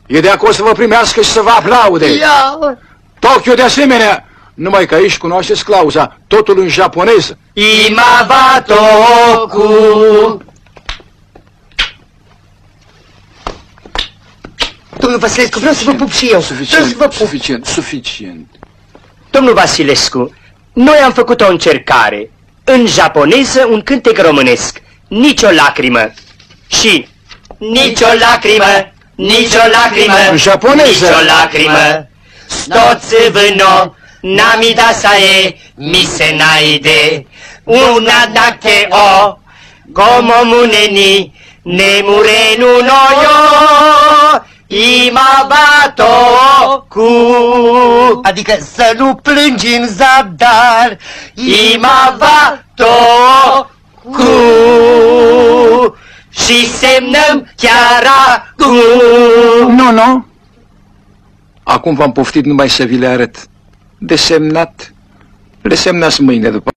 e de acolo să vă primească și să vă aplaude. Ia! Tokyo de asemenea, numai că aici cunoașteți clauza, totul în japoneză. Imavatoku. Domnul Vasilescu, vreau să vă pup și eu. Suficient. Domnul Vasilescu, noi am făcut o încercare. În japoneză un cântec românesc. Nicio lacrimă. Și nicio lacrimă, nicio lacrimă. În japoneză. Nicio lacrimă. Stotsubuno namida sae misenai de una dake o komo mune ni nemurenu no yo imavatoku. Adică să nu plângi în zadar. Imavatoku. Și semnăm chiar acum. Nu. Acum v-am poftit numai să vi le arăt. De semnat, le semnați mâine după.